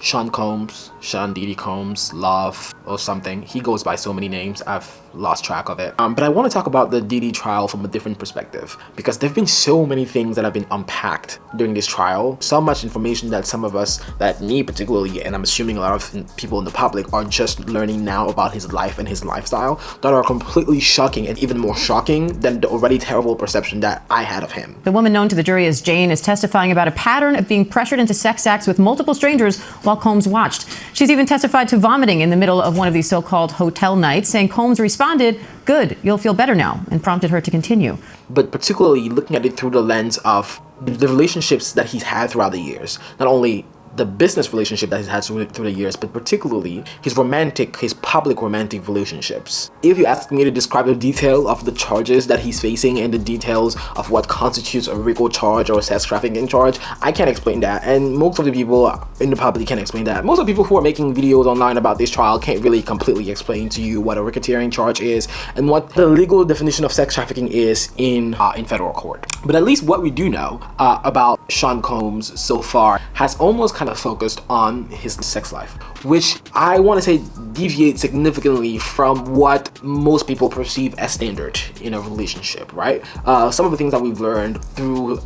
Sean Combs, Sean Diddy Combs, Love, or something. He goes by so many names, I've lost track of it. But I want to talk about the Diddy trial from a different perspective, because there have been so many things that have been unpacked during this trial. So much information that some of us, that me particularly, and I'm assuming a lot of people in the public, are just learning now about his life and his lifestyle, that are completely shocking, and even more shocking than the already terrible perception that I had of him. The woman known to the jury as Jane is testifying about a pattern of being pressured into sex acts with multiple strangers while Combs watched. She's even testified to vomiting in the middle of one of these so-called hotel nights, saying Combs responded, "Good, you'll feel better now," and prompted her to continue. But particularly looking at it through the lens of the relationships that he's had throughout the years, not only the business relationship that he's had through the years, but particularly his public romantic relationships. If you ask me to describe the detail of the charges that he's facing and the details of what constitutes a RICO charge or a sex trafficking charge, I can't explain that, and most of the people in the public can't explain that. Most of the people who are making videos online about this trial can't really completely explain to you what a racketeering charge is and what the legal definition of sex trafficking is in federal court. But at least what we do know about Sean Combs so far has almost kind of focused on his sex life, which I want to say deviates significantly from what most people perceive as standard in a relationship, right? Some of the things that we've learned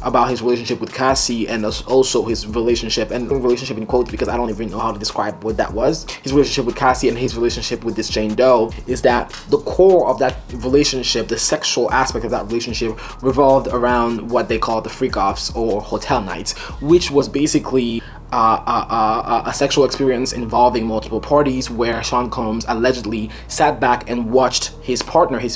about his relationship with Cassie, and also his relationship in quotes, because I don't even know how to describe what that was, his relationship with Cassie and his relationship with this Jane Doe, is that the core of that relationship, the sexual aspect of that relationship, revolved around what they call the freakoffs or hotel nights, which was basically a sexual experience involving multiple parties, where Sean Combs allegedly sat back and watched his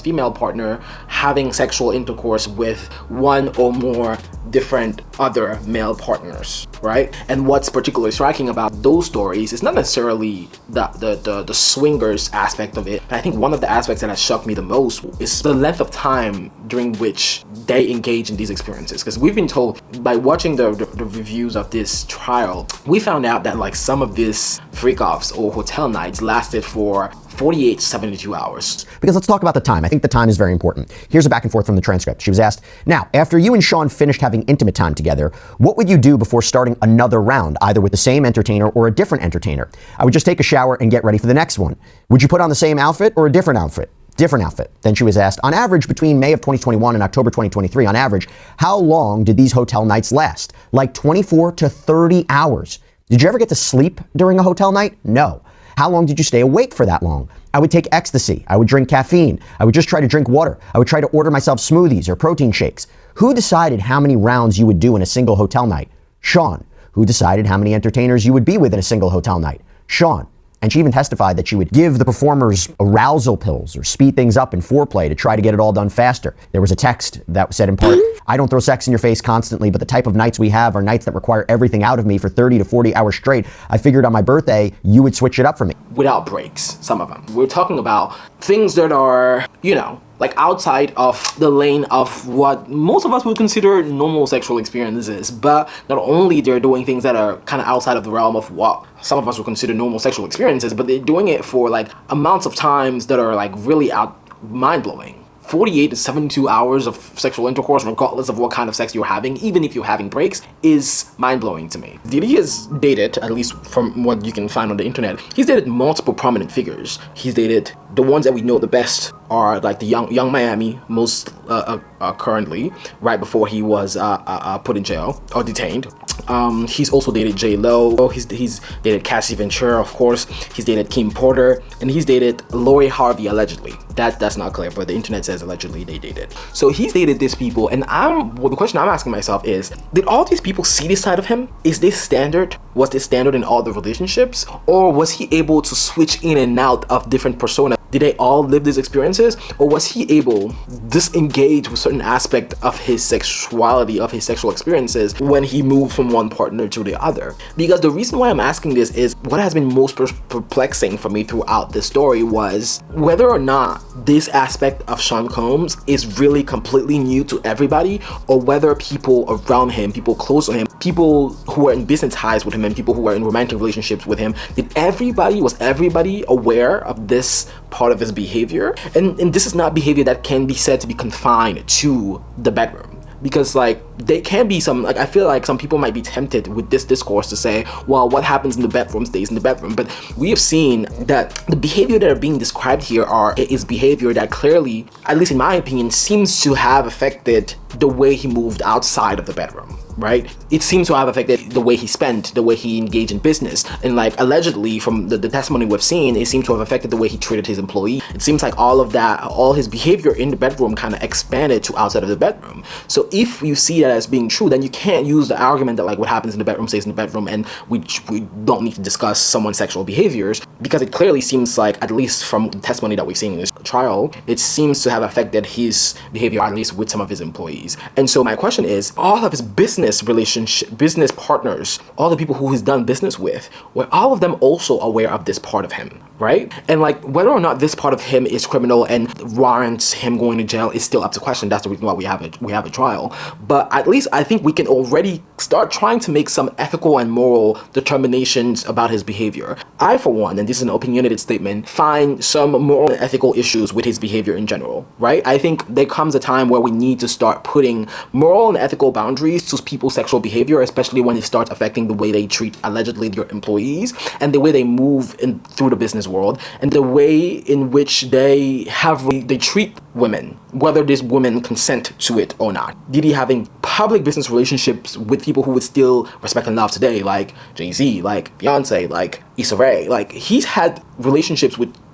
female partner, having sexual intercourse with one or more different other male partners, right? And what's particularly striking about those stories is not necessarily the swingers aspect of it, but I think one of the aspects that has shocked me the most is the length of time during which they engage in these experiences. Because we've been told, by watching the reviews of this trial, we found out that like some of these freak-offs or hotel nights lasted for 48 to 72 hours. Because let's talk about the time. I think the time is very important. Here's a back and forth from the transcript. She was asked, "Now, after you and Sean finished having intimate time together, what would you do before starting another round, either with the same entertainer or a different entertainer?" "I would just take a shower and get ready for the next one." "Would you put on the same outfit or a different outfit?" "Different outfit." Then she was asked, "On average, between May of 2021 and October 2023, on average, how long did these hotel nights last?" "Like 24 to 30 hours. "Did you ever get to sleep during a hotel night?" "No." "How long did you stay awake for that long?" "I would take ecstasy. I would drink caffeine. I would just try to drink water. I would try to order myself smoothies or protein shakes." "Who decided how many rounds you would do in a single hotel night?" "Sean." "Who decided how many entertainers you would be with in a single hotel night?" "Sean." And she even testified that she would give the performers arousal pills or speed things up in foreplay to try to get it all done faster. There was a text that said in part, "I don't throw sex in your face constantly, but the type of nights we have are nights that require everything out of me for 30 to 40 hours straight. I figured on my birthday, you would switch it up for me." Without breaks, some of them. We're talking about things that are, like outside of the lane of what most of us would consider normal sexual experiences, but not only they're doing things that are kind of outside of the realm of what some of us would consider normal sexual experiences, but they're doing it for like amounts of times that are like really mind-blowing. 48 to 72 hours of sexual intercourse, regardless of what kind of sex you're having, even if you're having breaks, is mind-blowing to me. Diddy has dated, at least from what you can find on the internet, he's dated multiple prominent figures. He's dated, the ones that we know the best are like the young Miami, most currently, right before he was put in jail or detained. He's also dated J-Lo. He's dated Cassie Ventura, of course. He's dated Kim Porter, and he's dated Lori Harvey, allegedly. That's not clear, but the internet says allegedly they dated. So he's dated these people, and the question I'm asking myself is, did all these people see this side of him? Is this standard? Was this standard in all the relationships? Or was he able to switch in and out of different personas? Did they all live these experiences? Or was he able to disengage with certain aspect of his sexuality, of his sexual experiences, when he moved from one partner to the other? Because the reason why I'm asking this is, what has been most perplexing for me throughout this story was whether or not this aspect of Sean Combs is really completely new to everybody, or whether people around him, people close to him, people who are in business ties with him, and people who are in romantic relationships with him, was everybody aware of this part of his behavior? And this is not behavior that can be said to be confined to the bedroom. because like they can be some, like I feel like some people might be tempted with this discourse to say, well, what happens in the bedroom stays in the bedroom. But we have seen that the behavior that are being described here is behavior that clearly, at least in my opinion, seems to have affected the way he moved outside of the bedroom. Right? It seems to have affected the way he spent, the way he engaged in business. And like allegedly from the testimony we've seen, it seems to have affected the way he treated his employee. It seems like all of that, all his behavior in the bedroom kind of expanded to outside of the bedroom. So if you see that as being true, then you can't use the argument that like what happens in the bedroom stays in the bedroom and we don't need to discuss someone's sexual behaviors, because it clearly seems like, at least from the testimony that we've seen in this trial, it seems to have affected his behavior, at least with some of his employees. And so my question is, all of his business partners, all the people who he's done business with, were all of them also aware of this part of him, right? And like whether or not this part of him is criminal and warrants him going to jail is still up to question. That's the reason why we have a trial. But at least I think we can already start trying to make some ethical and moral determinations about his behavior. I, for one, and this is an opinionated statement, find some moral and ethical issues with his behavior in general, right? I think there comes a time where we need to start putting moral and ethical boundaries to people's sexual behavior, especially when it starts affecting the way they treat allegedly their employees and the way they move through the business world and the way in which they treat women, whether these women consent to it or not. Diddy having public business relationships with people who would still respect and love today, like Jay-Z, like Beyonce, like Issa Rae. Like he's had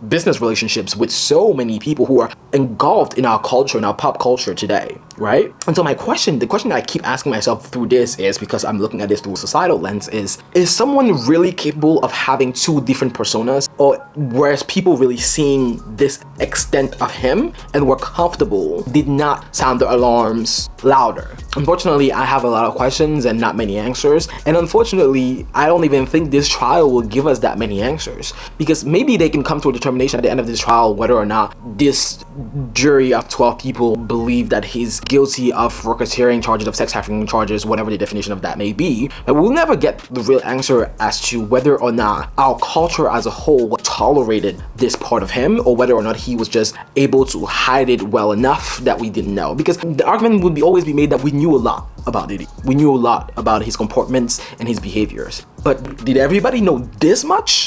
business relationships with so many people who are engulfed in our culture, in our pop culture today, right? And so the question that I keep asking myself through this is, because I'm looking at this through a societal lens, is someone really capable of having two different personas, or whereas people really seeing this extent of him and were comfortable did not sound the alarms louder? Unfortunately, I have a lot of questions and not many answers, and unfortunately, I don't even think this trial will give us that many answers, because maybe they can come to a determination at the end of this trial whether or not this jury of 12 people believe that he's guilty of racketeering charges, of sex trafficking charges, whatever the definition of that may be. But we'll never get the real answer as to whether or not our culture as a whole tolerated this part of him, or whether or not he was just able to hide it well enough that we didn't know. Because the argument would always be made that we knew a lot about Diddy. We knew a lot about his comportments and his behaviors. But did everybody know this much?